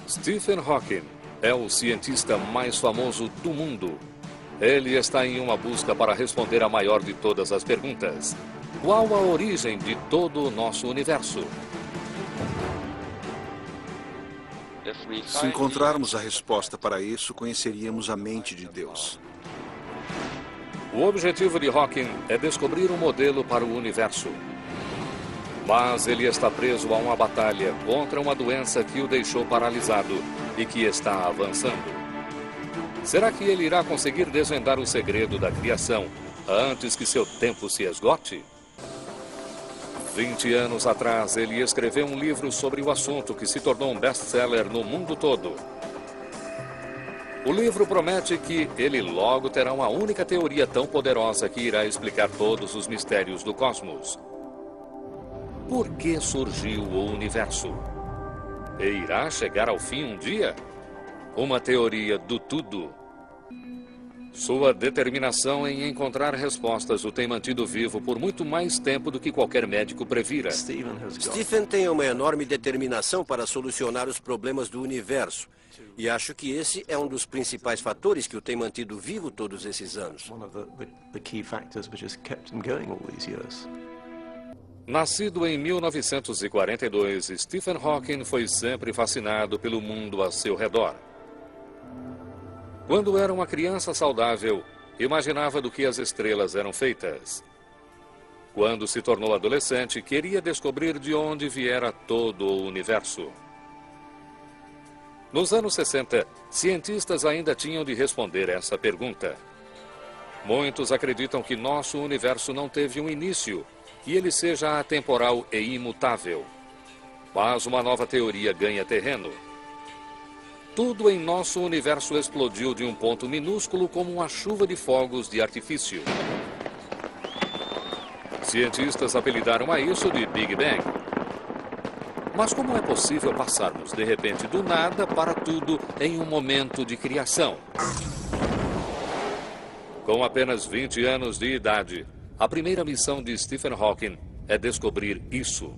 Stephen Hawking é o cientista mais famoso do mundo. Ele está em uma busca para responder a maior de todas as perguntas. Qual a origem de todo o nosso universo? Se encontrarmos a resposta para isso, conheceríamos a mente de Deus. O objetivo de Hawking é descobrir um modelo para o universo. Mas ele está preso a uma batalha contra uma doença que o deixou paralisado e que está avançando. Será que ele irá conseguir desvendar o segredo da criação antes que seu tempo se esgote? 20 anos atrás, ele escreveu um livro sobre o assunto que se tornou um best-seller no mundo todo. O livro promete que ele logo terá uma única teoria tão poderosa que irá explicar todos os mistérios do cosmos. Por que surgiu o universo? E irá chegar ao fim um dia? Uma teoria do tudo. Sua determinação em encontrar respostas o tem mantido vivo por muito mais tempo do que qualquer médico previra. Stephen tem uma enorme determinação para solucionar os problemas do universo. E acho que esse é um dos principais fatores que o tem mantido vivo todos esses anos. Nascido em 1942, Stephen Hawking foi sempre fascinado pelo mundo a seu redor. Quando era uma criança saudável, imaginava do que as estrelas eram feitas. Quando se tornou adolescente, queria descobrir de onde viera todo o universo. Nos anos 60, cientistas ainda tinham de responder essa pergunta. Muitos acreditam que nosso universo não teve um início, que ele seja atemporal e imutável. Mas uma nova teoria ganha terreno. Tudo em nosso universo explodiu de um ponto minúsculo como uma chuva de fogos de artifício. Cientistas apelidaram a isso de Big Bang. Mas como é possível passarmos de repente do nada para tudo em um momento de criação? Com apenas 20 anos de idade, a primeira missão de Stephen Hawking é descobrir isso.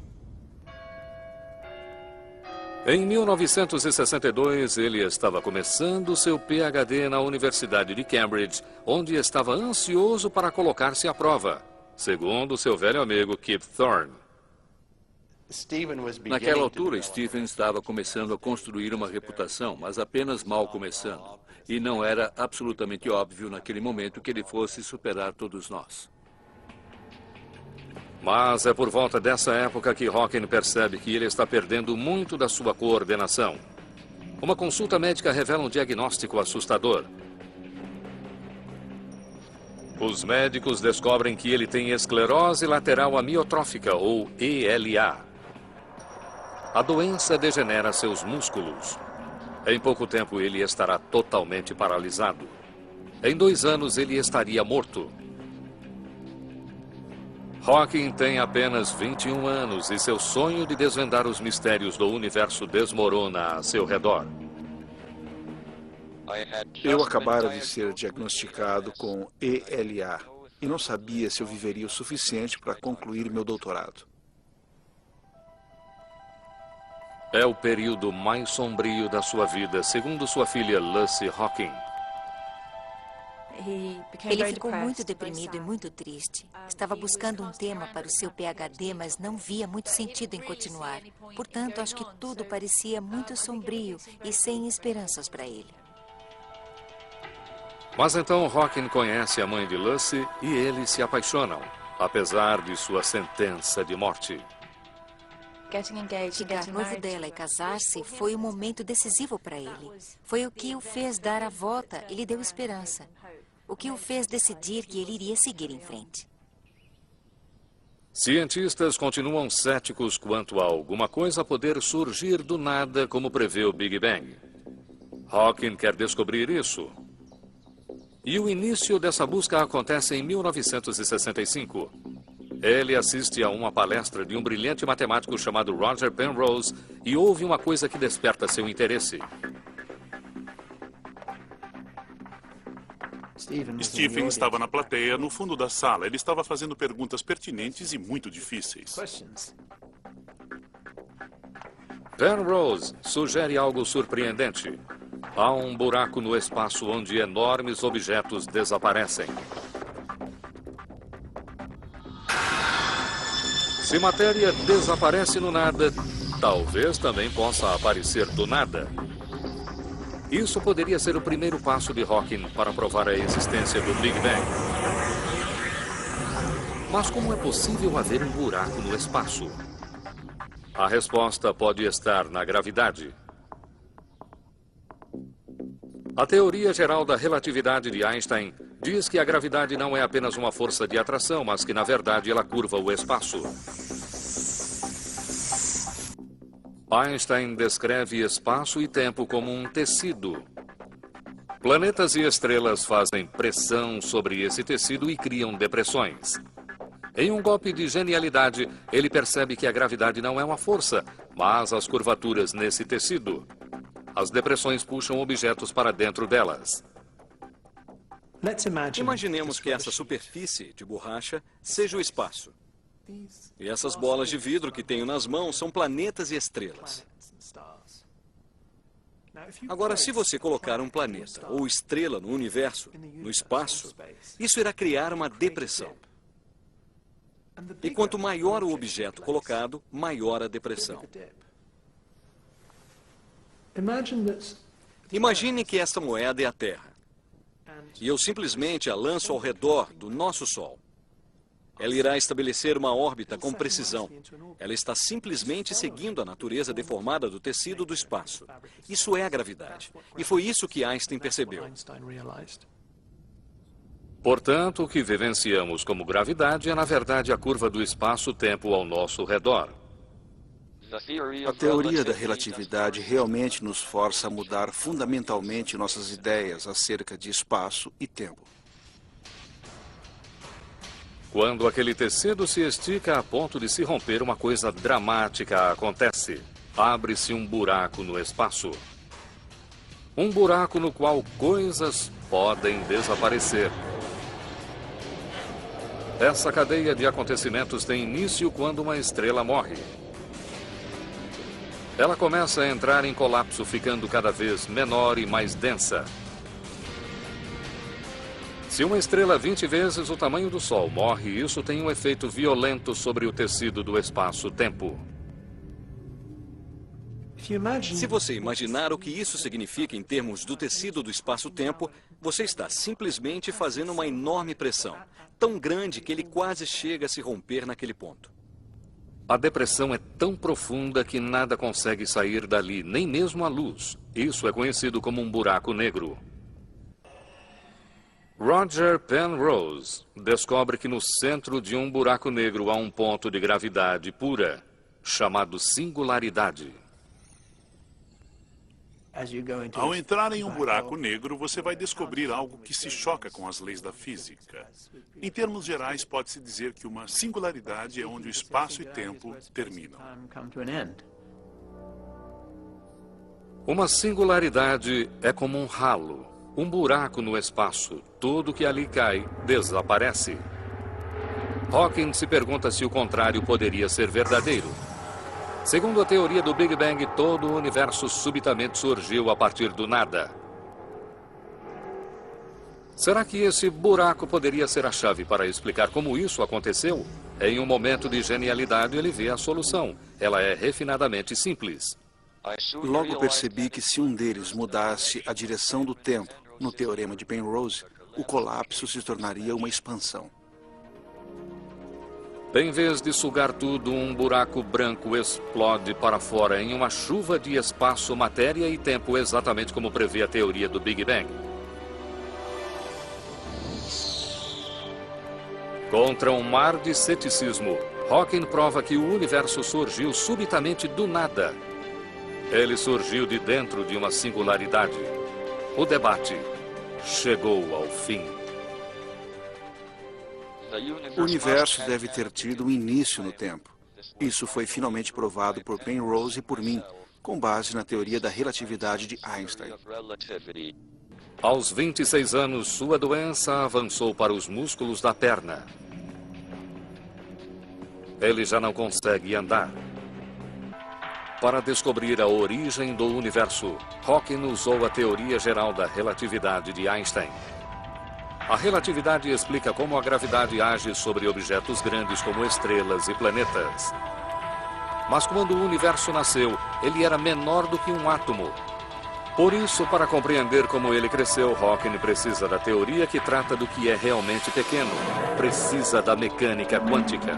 Em 1962, ele estava começando seu PhD na Universidade de Cambridge, onde estava ansioso para colocar-se à prova, segundo seu velho amigo Kip Thorne. Naquela altura, Stephen estava começando a construir uma reputação, mas apenas mal começando. E não era absolutamente óbvio naquele momento que ele fosse superar todos nós. Mas é por volta dessa época que Hawking percebe que ele está perdendo muito da sua coordenação. Uma consulta médica revela um diagnóstico assustador. Os médicos descobrem que ele tem esclerose lateral amiotrófica, ou ELA. A doença degenera seus músculos. Em pouco tempo, ele estará totalmente paralisado. Em 2 anos, ele estaria morto. Hawking tem apenas 21 anos e seu sonho de desvendar os mistérios do universo desmorona a seu redor. Eu acabara de ser diagnosticado com ELA e não sabia se eu viveria o suficiente para concluir meu doutorado. É o período mais sombrio da sua vida, segundo sua filha Lucy Hawking. Ele ficou muito deprimido e muito triste. Estava buscando um tema para o seu PhD, mas não via muito sentido em continuar. Portanto, acho que tudo parecia muito sombrio e sem esperanças para ele. Mas então Hawking conhece a mãe de Lucy e eles se apaixonam, apesar de sua sentença de morte. Ficar noivo dela e casar-se foi um momento decisivo para ele. Foi o que o fez dar a volta e lhe deu esperança. O que o fez decidir que ele iria seguir em frente. Cientistas continuam céticos quanto a alguma coisa poder surgir do nada, como prevê o Big Bang. Hawking quer descobrir isso. E o início dessa busca acontece em 1965. Ele assiste a uma palestra de um brilhante matemático chamado Roger Penrose e ouve uma coisa que desperta seu interesse. Stephen estava na plateia, no fundo da sala. Ele estava fazendo perguntas pertinentes e muito difíceis. Penrose sugere algo surpreendente. Há um buraco no espaço onde enormes objetos desaparecem. Se matéria desaparece no nada, talvez também possa aparecer do nada. Isso poderia ser o primeiro passo de Hawking para provar a existência do Big Bang. Mas como é possível haver um buraco no espaço? A resposta pode estar na gravidade. A teoria geral da relatividade de Einstein diz que a gravidade não é apenas uma força de atração, mas que, na verdade, ela curva o espaço. Einstein descreve espaço e tempo como um tecido. Planetas e estrelas fazem pressão sobre esse tecido e criam depressões. Em um golpe de genialidade, ele percebe que a gravidade não é uma força, mas as curvaturas nesse tecido. As depressões puxam objetos para dentro delas. Imaginemos que essa superfície de borracha seja o espaço. E essas bolas de vidro que tenho nas mãos são planetas e estrelas. Agora, se você colocar um planeta ou estrela no universo, no espaço, isso irá criar uma depressão. E quanto maior o objeto colocado, maior a depressão. Imagine que esta moeda é a Terra. E eu simplesmente a lanço ao redor do nosso Sol. Ela irá estabelecer uma órbita com precisão. Ela está simplesmente seguindo a natureza deformada do tecido do espaço. Isso é a gravidade. E foi isso que Einstein percebeu. Portanto, o que vivenciamos como gravidade é, na verdade, a curva do espaço-tempo ao nosso redor. A teoria da relatividade realmente nos força a mudar fundamentalmente nossas ideias acerca de espaço e tempo. Quando aquele tecido se estica a ponto de se romper, uma coisa dramática acontece. Abre-se um buraco no espaço. Um buraco no qual coisas podem desaparecer. Essa cadeia de acontecimentos tem início quando uma estrela morre. Ela começa a entrar em colapso, ficando cada vez menor e mais densa. Se uma estrela 20 vezes o tamanho do Sol morre, isso tem um efeito violento sobre o tecido do espaço-tempo. Se você imaginar o que isso significa em termos do tecido do espaço-tempo, você está simplesmente fazendo uma enorme pressão, tão grande que ele quase chega a se romper naquele ponto. A depressão é tão profunda que nada consegue sair dali, nem mesmo a luz. Isso é conhecido como um buraco negro. Roger Penrose descobre que no centro de um buraco negro há um ponto de gravidade pura, chamado singularidade. Ao entrar em um buraco negro, você vai descobrir algo que se choca com as leis da física. Em termos gerais, pode-se dizer que uma singularidade é onde o espaço e tempo terminam. Uma singularidade é como um ralo, um buraco no espaço. Tudo que ali cai desaparece. Hawking se pergunta se o contrário poderia ser verdadeiro. Segundo a teoria do Big Bang, todo o universo subitamente surgiu a partir do nada. Será que esse buraco poderia ser a chave para explicar como isso aconteceu? Em um momento de genialidade, ele vê a solução. Ela é refinadamente simples. Logo percebi que se um deles mudasse a direção do tempo, no teorema de Penrose, o colapso se tornaria uma expansão. Em vez de sugar tudo, um buraco branco explode para fora em uma chuva de espaço, matéria e tempo, exatamente como prevê a teoria do Big Bang. Contra um mar de ceticismo, Hawking prova que o universo surgiu subitamente do nada. Ele surgiu de dentro de uma singularidade. O debate chegou ao fim. O universo deve ter tido um início no tempo. Isso foi finalmente provado por Penrose e por mim, com base na teoria da relatividade de Einstein. Aos 26 anos, sua doença avançou para os músculos da perna. Ele já não consegue andar. Para descobrir a origem do universo, Hawking usou a teoria geral da relatividade de Einstein. A relatividade explica como a gravidade age sobre objetos grandes como estrelas e planetas. Mas quando o universo nasceu, ele era menor do que um átomo. Por isso, para compreender como ele cresceu, Hawking precisa da teoria que trata do que é realmente pequeno. Precisa da mecânica quântica.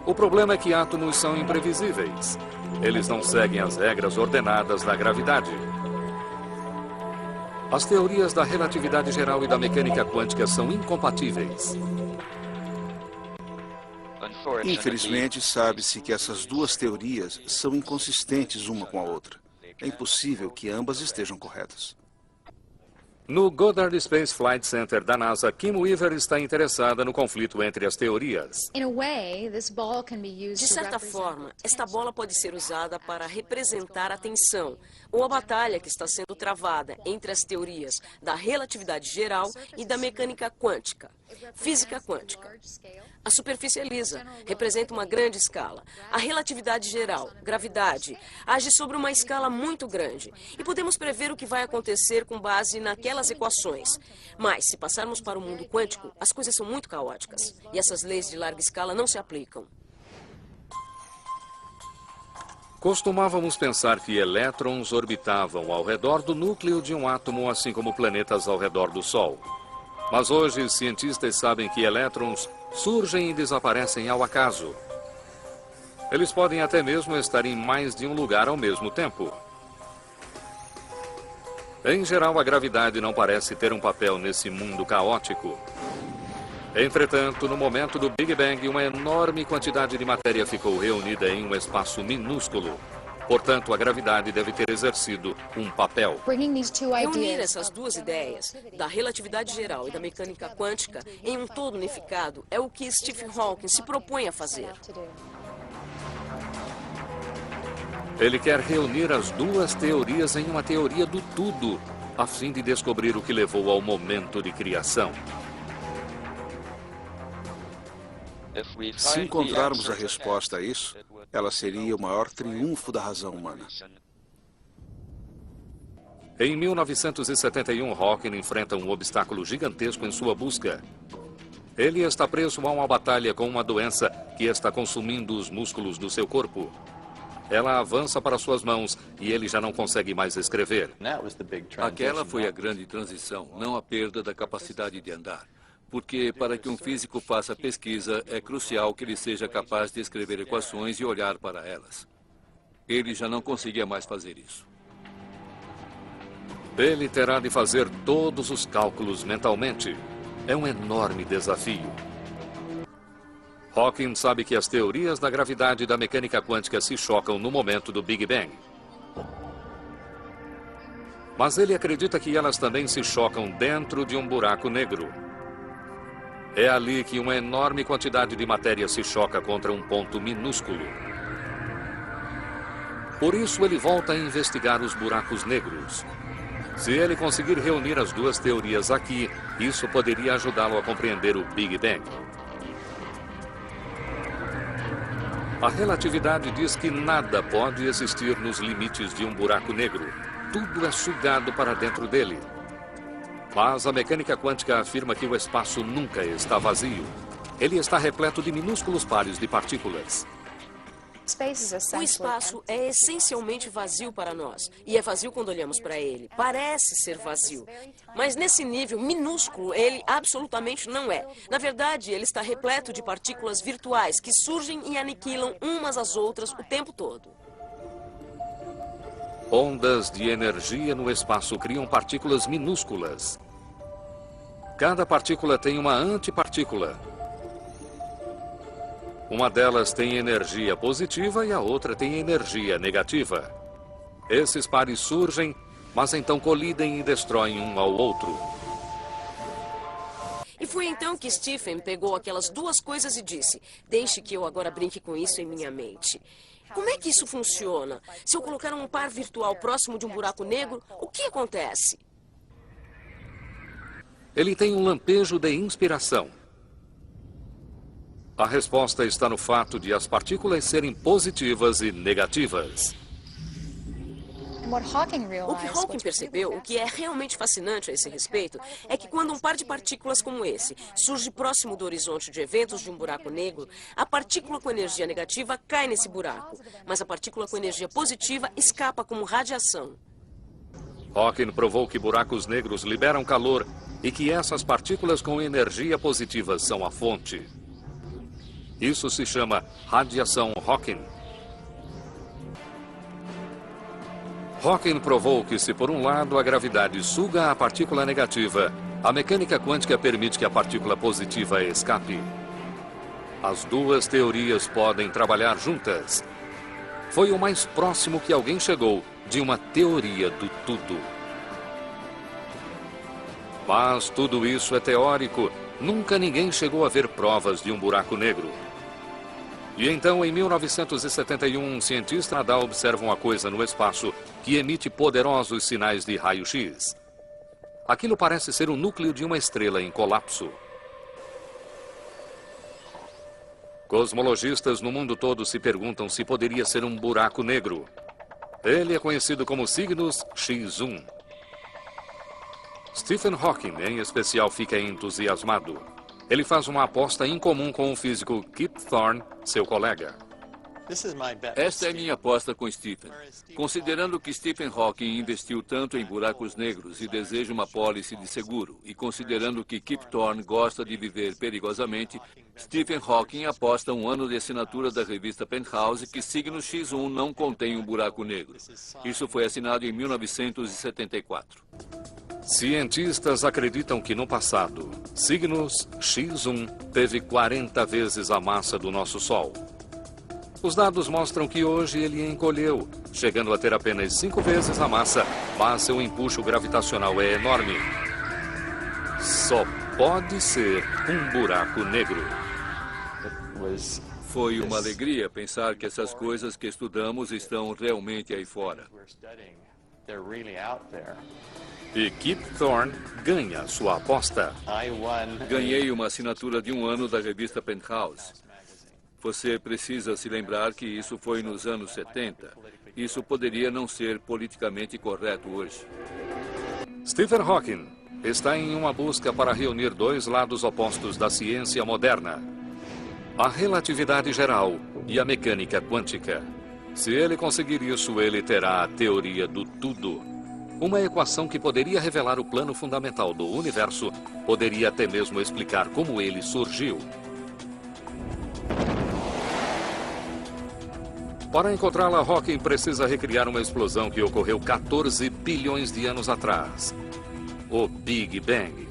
O problema é que átomos são imprevisíveis. Eles não seguem as regras ordenadas da gravidade. As teorias da relatividade geral e da mecânica quântica são incompatíveis. Infelizmente, sabe-se que essas duas teorias são inconsistentes uma com a outra. É impossível que ambas estejam corretas. No Goddard Space Flight Center da NASA, Kim Weaver está interessada no conflito entre as teorias. De certa forma, esta bola pode ser usada para representar a tensão ou a batalha que está sendo travada entre as teorias da relatividade geral e da mecânica quântica, física quântica. A superfície é lisa, representa uma grande escala. A relatividade geral, gravidade, age sobre uma escala muito grande. E podemos prever o que vai acontecer com base naquelas equações. Mas, se passarmos para o mundo quântico, as coisas são muito caóticas. E essas leis de larga escala não se aplicam. Costumávamos pensar que elétrons orbitavam ao redor do núcleo de um átomo, assim como planetas ao redor do Sol. Mas hoje, cientistas sabem que elétrons surgem e desaparecem ao acaso. Eles podem até mesmo estar em mais de um lugar ao mesmo tempo. Em geral, a gravidade não parece ter um papel nesse mundo caótico. Entretanto, no momento do Big Bang, uma enorme quantidade de matéria ficou reunida em um espaço minúsculo. Portanto, a gravidade deve ter exercido um papel. Reunir essas duas ideias, da relatividade geral e da mecânica quântica, em um todo unificado, é o que Stephen Hawking se propõe a fazer. Ele quer reunir as duas teorias em uma teoria do tudo, a fim de descobrir o que levou ao momento de criação. Se encontrarmos a resposta a isso, ela seria o maior triunfo da razão humana. Em 1971, Hawking enfrenta um obstáculo gigantesco em sua busca. Ele está preso a uma batalha com uma doença que está consumindo os músculos do seu corpo. Ela avança para suas mãos e ele já não consegue mais escrever. Aquela foi a grande transição, não a perda da capacidade de andar. Porque para que um físico faça pesquisa, é crucial que ele seja capaz de escrever equações e olhar para elas. Ele já não conseguia mais fazer isso. Ele terá de fazer todos os cálculos mentalmente. É um enorme desafio. Hawking sabe que as teorias da gravidade e da mecânica quântica se chocam no momento do Big Bang. Mas ele acredita que elas também se chocam dentro de um buraco negro. É ali que uma enorme quantidade de matéria se choca contra um ponto minúsculo. Por isso, ele volta a investigar os buracos negros. Se ele conseguir reunir as duas teorias aqui, isso poderia ajudá-lo a compreender o Big Bang. A relatividade diz que nada pode existir nos limites de um buraco negro. Tudo é sugado para dentro dele. Mas a mecânica quântica afirma que o espaço nunca está vazio. Ele está repleto de minúsculos pares de partículas. O espaço é essencialmente vazio para nós. E é vazio quando olhamos para ele. Parece ser vazio. Mas nesse nível minúsculo, ele absolutamente não é. Na verdade, ele está repleto de partículas virtuais que surgem e aniquilam umas às outras o tempo todo. Ondas de energia no espaço criam partículas minúsculas. Cada partícula tem uma antipartícula. Uma delas tem energia positiva e a outra tem energia negativa. Esses pares surgem, mas então colidem e destroem um ao outro. E foi então que Stephen pegou aquelas duas coisas e disse: deixe que eu agora brinque com isso em minha mente. Como é que isso funciona? Se eu colocar um par virtual próximo de um buraco negro, o que acontece? Ele tem um lampejo de inspiração. A resposta está no fato de as partículas serem positivas e negativas. O que Hawking percebeu, o que é realmente fascinante a esse respeito, é que quando um par de partículas como esse surge próximo do horizonte de eventos de um buraco negro, a partícula com energia negativa cai nesse buraco, mas a partícula com energia positiva escapa como radiação. Hawking provou que buracos negros liberam calor e que essas partículas com energia positiva são a fonte. Isso se chama radiação Hawking. Hawking provou que se por um lado a gravidade suga a partícula negativa, a mecânica quântica permite que a partícula positiva escape. As duas teorias podem trabalhar juntas. Foi o mais próximo que alguém chegou de uma teoria do tudo. Mas tudo isso é teórico. Nunca ninguém chegou a ver provas de um buraco negro. E então, em 1971, um cientista nadal observa uma coisa no espaço que emite poderosos sinais de raio-x. Aquilo parece ser o núcleo de uma estrela em colapso. Cosmologistas no mundo todo se perguntam se poderia ser um buraco negro. Ele é conhecido como Cygnus X1. Stephen Hawking, em especial, fica entusiasmado. Ele faz uma aposta incomum com o físico Kip Thorne, seu colega. Esta é minha aposta com Stephen. Considerando que Stephen Hawking investiu tanto em buracos negros e deseja uma pólice de seguro, e considerando que Kip Thorne gosta de viver perigosamente, Stephen Hawking aposta um ano de assinatura da revista Penthouse que Cygnus X1 não contém um buraco negro. Isso foi assinado em 1974. Cientistas acreditam que no passado, Cygnus X1 teve 40 vezes a massa do nosso Sol. Os dados mostram que hoje ele encolheu, chegando a ter apenas 5 vezes a massa, mas seu empuxo gravitacional é enorme. Só pode ser um buraco negro. Foi uma alegria pensar que essas coisas que estudamos estão realmente aí fora. E Kip Thorne ganha sua aposta. Ganhei uma assinatura de um ano da revista Penthouse. Você precisa se lembrar que isso foi nos anos 70. Isso poderia não ser politicamente correto hoje. Stephen Hawking está em uma busca para reunir dois lados opostos da ciência moderna: a relatividade geral e a mecânica quântica. Se ele conseguir isso, ele terá a teoria do tudo. Uma equação que poderia revelar o plano fundamental do universo, poderia até mesmo explicar como ele surgiu. Para encontrá-la, Hawking precisa recriar uma explosão que ocorreu 14 bilhões de anos atrás. O Big Bang.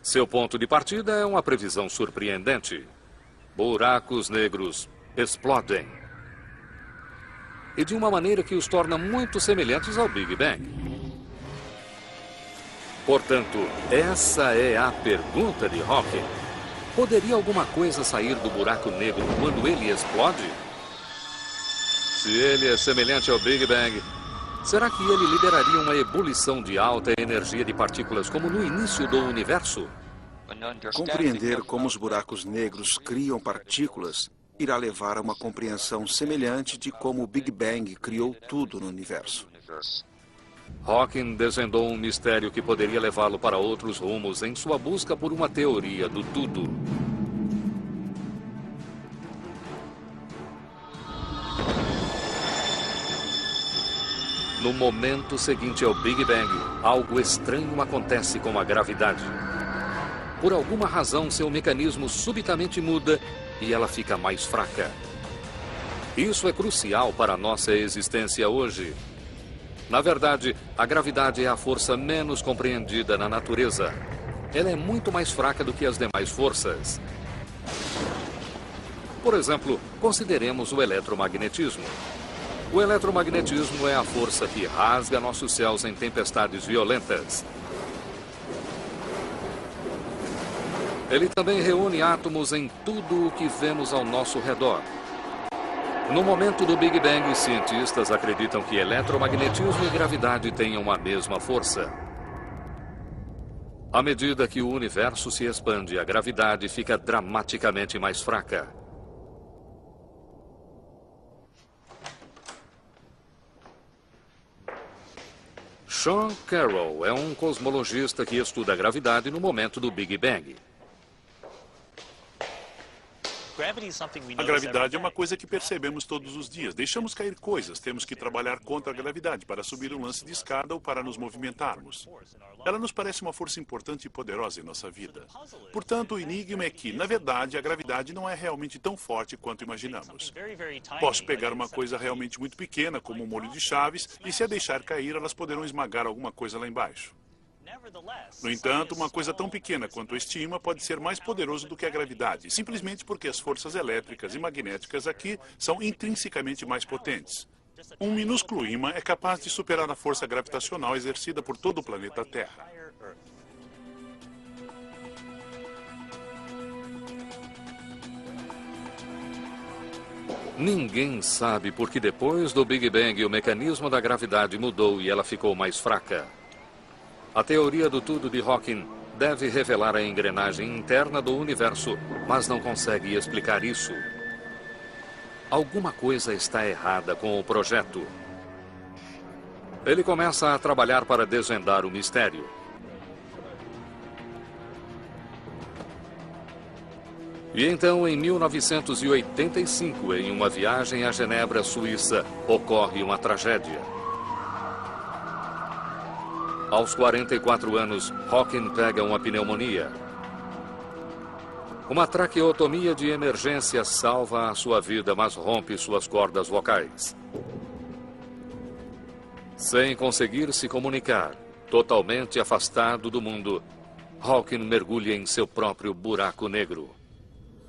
Seu ponto de partida é uma previsão surpreendente. Buracos negros explodem. E de uma maneira que os torna muito semelhantes ao Big Bang. Portanto, essa é a pergunta de Hawking. Poderia alguma coisa sair do buraco negro quando ele explode? Se ele é semelhante ao Big Bang, será que ele liberaria uma ebulição de alta energia de partículas como no início do universo? Compreender como os buracos negros criam partículas irá levar a uma compreensão semelhante de como o Big Bang criou tudo no universo. Hawking desvendou um mistério que poderia levá-lo para outros rumos em sua busca por uma teoria do tudo. No momento seguinte ao Big Bang, algo estranho acontece com a gravidade. Por alguma razão, seu mecanismo subitamente muda e ela fica mais fraca. Isso é crucial para a nossa existência hoje. Na verdade, a gravidade é a força menos compreendida na natureza. Ela é muito mais fraca do que as demais forças. Por exemplo, consideremos o eletromagnetismo. O eletromagnetismo é a força que rasga nossos céus em tempestades violentas. Ele também reúne átomos em tudo o que vemos ao nosso redor. No momento do Big Bang, cientistas acreditam que eletromagnetismo e gravidade tenham a mesma força. À medida que o universo se expande, a gravidade fica dramaticamente mais fraca. Sean Carroll é um cosmologista que estuda a gravidade no momento do Big Bang. A gravidade é uma coisa que percebemos todos os dias. Deixamos cair coisas. Temos que trabalhar contra a gravidade para subir um lance de escada ou para nos movimentarmos. Ela nos parece uma força importante e poderosa em nossa vida. Portanto, o enigma é que, na verdade, a gravidade não é realmente tão forte quanto imaginamos. Posso pegar uma coisa realmente muito pequena, como um molho de chaves, e se a deixar cair, elas poderão esmagar alguma coisa lá embaixo. No entanto, uma coisa tão pequena quanto a estima pode ser mais poderoso do que a gravidade, simplesmente porque as forças elétricas e magnéticas aqui são intrinsecamente mais potentes. Um minúsculo ímã é capaz de superar a força gravitacional exercida por todo o planeta Terra. Ninguém sabe porque depois do Big Bang o mecanismo da gravidade mudou e ela ficou mais fraca. A teoria do tudo de Hawking deve revelar a engrenagem interna do universo, mas não consegue explicar isso. Alguma coisa está errada com o projeto. Ele começa a trabalhar para desvendar o mistério. E então, em 1985, em uma viagem a Genebra, Suíça, ocorre uma tragédia. Aos 44 anos, Hawking pega uma pneumonia. Uma traqueotomia de emergência salva a sua vida, mas rompe suas cordas vocais. Sem conseguir se comunicar, totalmente afastado do mundo, Hawking mergulha em seu próprio buraco negro.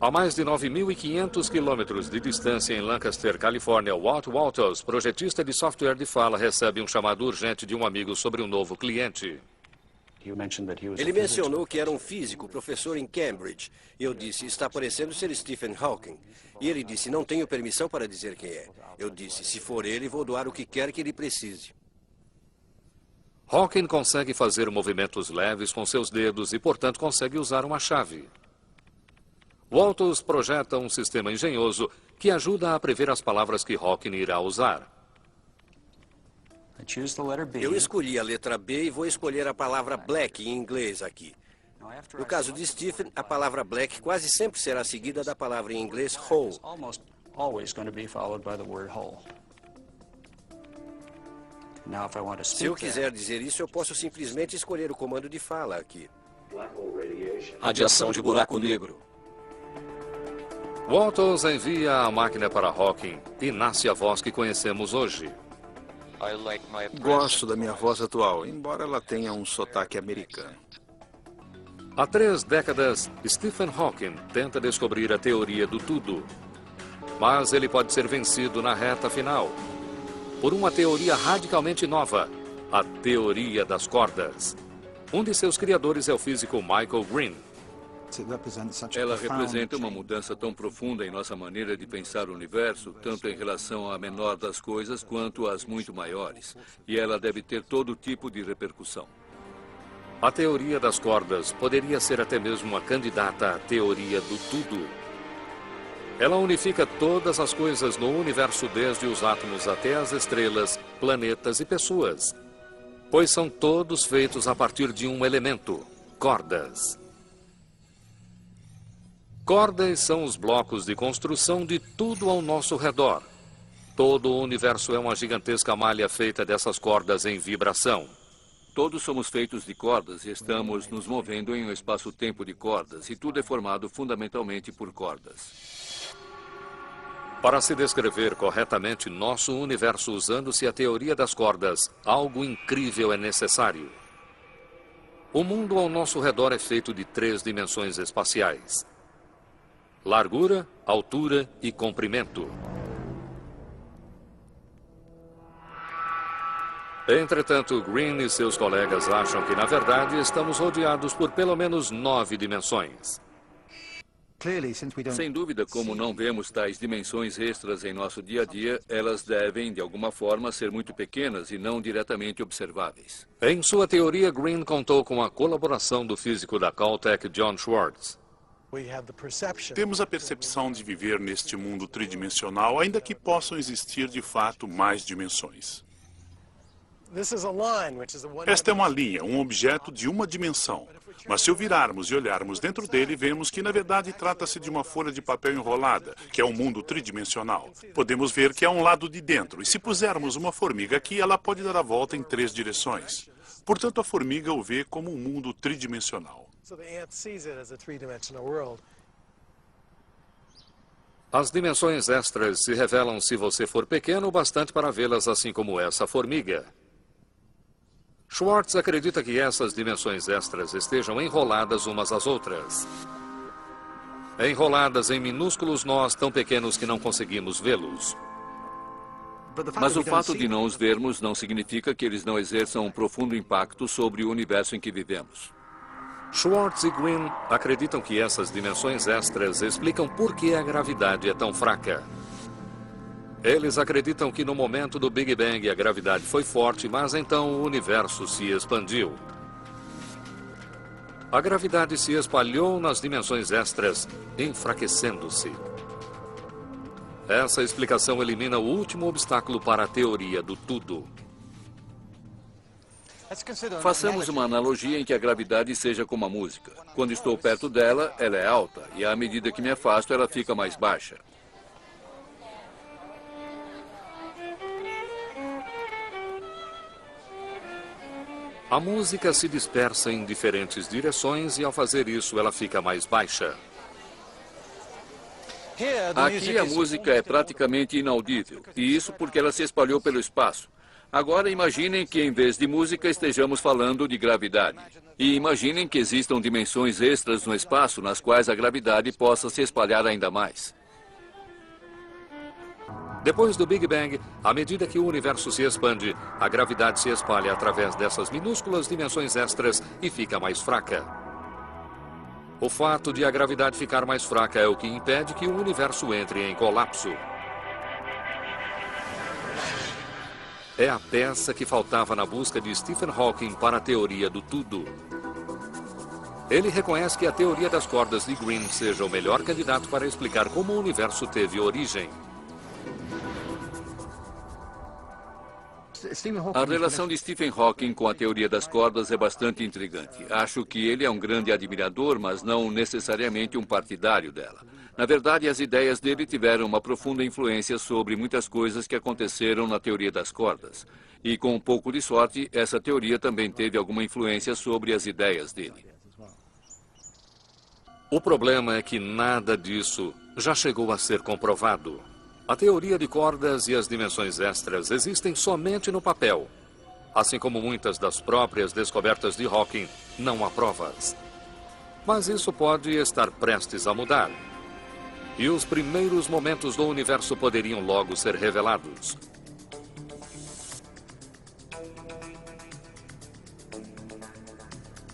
A mais de 9.500 quilômetros de distância em Lancaster, Califórnia, Walt Walters, projetista de software de fala, recebe um chamado urgente de um amigo sobre um novo cliente. Ele mencionou que era um físico, professor em Cambridge. Eu disse, está parecendo ser Stephen Hawking. E ele disse, não tenho permissão para dizer quem é. Eu disse, se for ele, vou doar o que quer que ele precise. Hawking consegue fazer movimentos leves com seus dedos e, portanto, consegue usar uma chave. Walters projeta um sistema engenhoso que ajuda a prever as palavras que Hawking irá usar. Eu escolhi a letra B e vou escolher a palavra black em inglês aqui. No caso de Stephen, a palavra black quase sempre será seguida da palavra em inglês hole. Se eu quiser dizer isso, eu posso simplesmente escolher o comando de fala aqui. Radiação de buraco negro. Walters envia a máquina para Hawking e nasce a voz que conhecemos hoje. Gosto da minha voz atual, embora ela tenha um sotaque americano. Há 3 décadas, Stephen Hawking tenta descobrir a teoria do tudo. Mas ele pode ser vencido na reta final por uma teoria radicalmente nova, a teoria das cordas. Um de seus criadores é o físico Michael Green. Ela representa uma mudança tão profunda em nossa maneira de pensar o universo, tanto em relação à menor das coisas quanto às muito maiores. E ela deve ter todo tipo de repercussão. A teoria das cordas poderia ser até mesmo uma candidata à teoria do tudo. Ela unifica todas as coisas no universo, desde os átomos até as estrelas, planetas e pessoas. Pois são todos feitos a partir de um elemento, cordas. Cordas são os blocos de construção de tudo ao nosso redor. Todo o universo é uma gigantesca malha feita dessas cordas em vibração. Todos somos feitos de cordas e estamos nos movendo em um espaço-tempo de cordas, e tudo é formado fundamentalmente por cordas. Para se descrever corretamente nosso universo usando-se a teoria das cordas, algo incrível é necessário. O mundo ao nosso redor é feito de 3 dimensões espaciais: largura, altura e comprimento. Entretanto, Green e seus colegas acham que, na verdade, estamos rodeados por pelo menos 9 dimensões. Sem dúvida, como não vemos tais dimensões extras em nosso dia a dia, elas devem, de alguma forma, ser muito pequenas e não diretamente observáveis. Em sua teoria, Green contou com a colaboração do físico da Caltech, John Schwartz. Temos a percepção de viver neste mundo tridimensional, ainda que possam existir, de fato, mais dimensões. Esta é uma linha, um objeto de uma dimensão. Mas se o virarmos e olharmos dentro dele, vemos que, na verdade, trata-se de uma folha de papel enrolada, que é um mundo tridimensional. Podemos ver que há um lado de dentro, e se pusermos uma formiga aqui, ela pode dar a volta em 3 direções. Portanto, a formiga o vê como um mundo tridimensional. As dimensões extras se revelam se você for pequeno o bastante para vê-las, assim como essa formiga. Schwartz acredita que essas dimensões extras estejam enroladas umas às outras. Enroladas em minúsculos nós tão pequenos que não conseguimos vê-los. Mas o fato de não os vermos não significa que eles não exerçam um profundo impacto sobre o universo em que vivemos. Schwartz e Green acreditam que essas dimensões extras explicam por que a gravidade é tão fraca. Eles acreditam que no momento do Big Bang a gravidade foi forte, mas então o universo se expandiu. A gravidade se espalhou nas dimensões extras, enfraquecendo-se. Essa explicação elimina o último obstáculo para a teoria do tudo. Façamos uma analogia em que a gravidade seja como a música. Quando estou perto dela, ela é alta, e à medida que me afasto, ela fica mais baixa. A música se dispersa em diferentes direções e, ao fazer isso, ela fica mais baixa. Aqui a música é praticamente inaudível, e isso porque ela se espalhou pelo espaço. Agora imaginem que em vez de música estejamos falando de gravidade. E imaginem que existam dimensões extras no espaço nas quais a gravidade possa se espalhar ainda mais. Depois do Big Bang, à medida que o universo se expande, a gravidade se espalha através dessas minúsculas dimensões extras e fica mais fraca. O fato de a gravidade ficar mais fraca é o que impede que o universo entre em colapso. É a peça que faltava na busca de Stephen Hawking para a teoria do tudo. Ele reconhece que a teoria das cordas de Green seja o melhor candidato para explicar como o universo teve origem. A relação de Stephen Hawking com a teoria das cordas é bastante intrigante. Acho que ele é um grande admirador, mas não necessariamente um partidário dela. Na verdade, as ideias dele tiveram uma profunda influência sobre muitas coisas que aconteceram na teoria das cordas. E com um pouco de sorte, essa teoria também teve alguma influência sobre as ideias dele. O problema é que nada disso já chegou a ser comprovado. A teoria de cordas e as dimensões extras existem somente no papel. Assim como muitas das próprias descobertas de Hawking, não há provas. Mas isso pode estar prestes a mudar. E os primeiros momentos do universo poderiam logo ser revelados.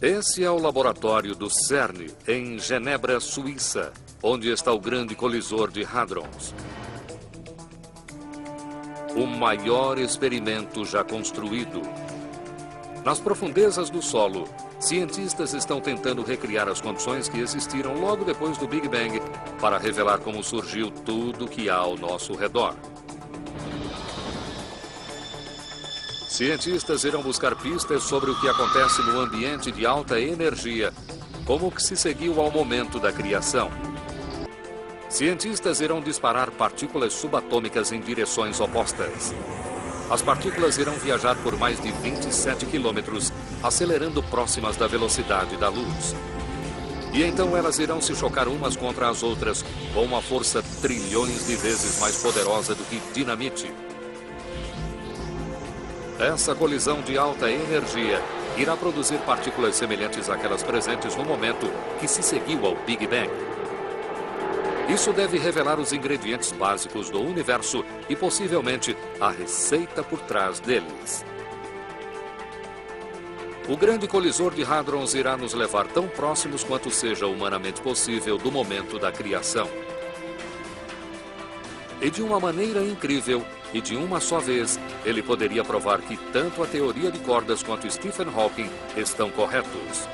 Esse é o laboratório do CERN, em Genebra, Suíça, onde está o grande colisor de hadrons. O maior experimento já construído. Nas profundezas do solo, cientistas estão tentando recriar as condições que existiram logo depois do Big Bang para revelar como surgiu tudo que há ao nosso redor. Cientistas irão buscar pistas sobre o que acontece no ambiente de alta energia, como o que se seguiu ao momento da criação. Cientistas irão disparar partículas subatômicas em direções opostas. As partículas irão viajar por mais de 27 quilômetros, acelerando próximas da velocidade da luz. E então elas irão se chocar umas contra as outras com uma força trilhões de vezes mais poderosa do que dinamite. Essa colisão de alta energia irá produzir partículas semelhantes àquelas presentes no momento que se seguiu ao Big Bang. Isso deve revelar os ingredientes básicos do universo e, possivelmente, a receita por trás deles. O grande colisor de hadrons irá nos levar tão próximos quanto seja humanamente possível do momento da criação. E de uma maneira incrível, e de uma só vez, ele poderia provar que tanto a teoria de cordas quanto Stephen Hawking estão corretos.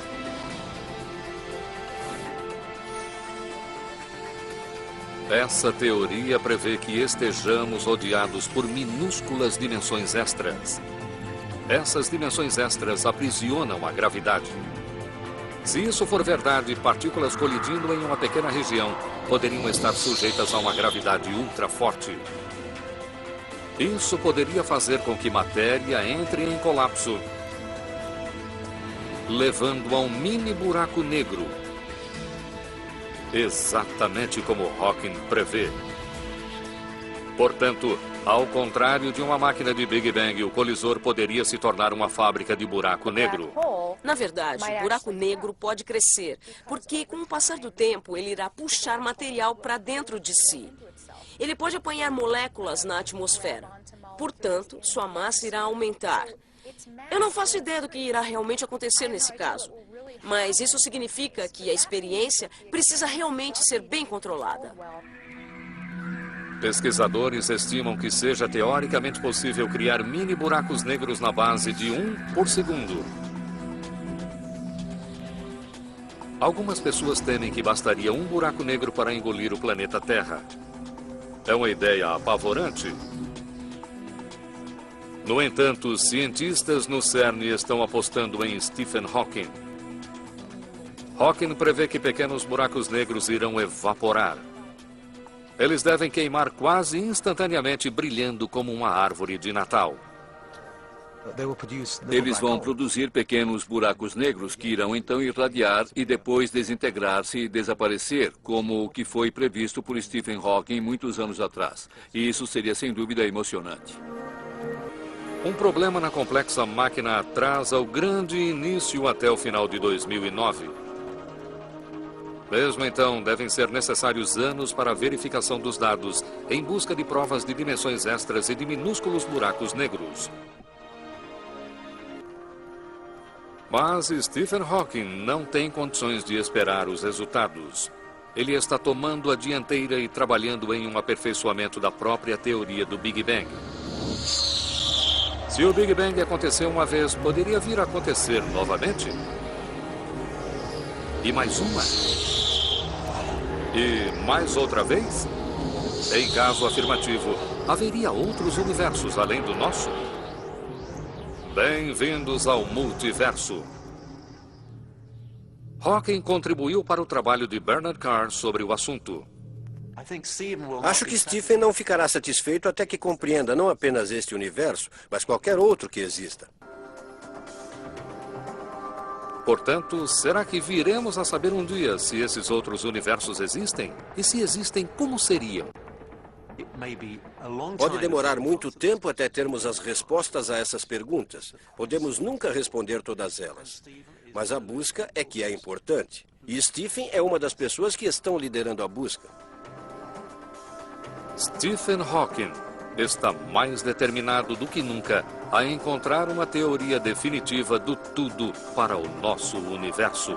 Essa teoria prevê que estejamos rodeados por minúsculas dimensões extras. Essas dimensões extras aprisionam a gravidade. Se isso for verdade, partículas colidindo em uma pequena região poderiam estar sujeitas a uma gravidade ultra forte. Isso poderia fazer com que matéria entre em colapso, levando a um mini buraco negro. Exatamente como Hawking prevê. Portanto, ao contrário de uma máquina de Big Bang, o colisor poderia se tornar uma fábrica de buraco negro. Na verdade, o buraco negro pode crescer, porque com o passar do tempo ele irá puxar material para dentro de si. Ele pode apanhar moléculas na atmosfera. Portanto, sua massa irá aumentar. Eu não faço ideia do que irá realmente acontecer nesse caso. Mas isso significa que a experiência precisa realmente ser bem controlada. Pesquisadores estimam que seja teoricamente possível criar mini buracos negros na base de 1 por segundo. Algumas pessoas temem que bastaria um buraco negro para engolir o planeta Terra. É uma ideia apavorante. No entanto, os cientistas no CERN estão apostando em Stephen Hawking. Hawking prevê que pequenos buracos negros irão evaporar. Eles devem queimar quase instantaneamente, brilhando como uma árvore de Natal. Eles vão produzir pequenos buracos negros que irão então irradiar e depois desintegrar-se e desaparecer, como o que foi previsto por Stephen Hawking muitos anos atrás. E isso seria sem dúvida emocionante. Um problema na complexa máquina atrasa o grande início até o final de 2009. Mesmo então, devem ser necessários anos para a verificação dos dados, em busca de provas de dimensões extras e de minúsculos buracos negros. Mas Stephen Hawking não tem condições de esperar os resultados. Ele está tomando a dianteira e trabalhando em um aperfeiçoamento da própria teoria do Big Bang. Se o Big Bang aconteceu uma vez, poderia vir a acontecer novamente? E mais uma? E mais outra vez? Em caso afirmativo, haveria outros universos além do nosso? Bem-vindos ao multiverso. Hawking contribuiu para o trabalho de Bernard Carr sobre o assunto. Acho que Stephen não ficará satisfeito até que compreenda não apenas este universo, mas qualquer outro que exista. Portanto, será que viremos a saber um dia se esses outros universos existem? E se existem, como seriam? Pode demorar muito tempo até termos as respostas a essas perguntas. Podemos nunca responder todas elas. Mas a busca é que é importante. E Stephen é uma das pessoas que estão liderando a busca. Stephen Hawking está mais determinado do que nunca a encontrar uma teoria definitiva do tudo para o nosso universo.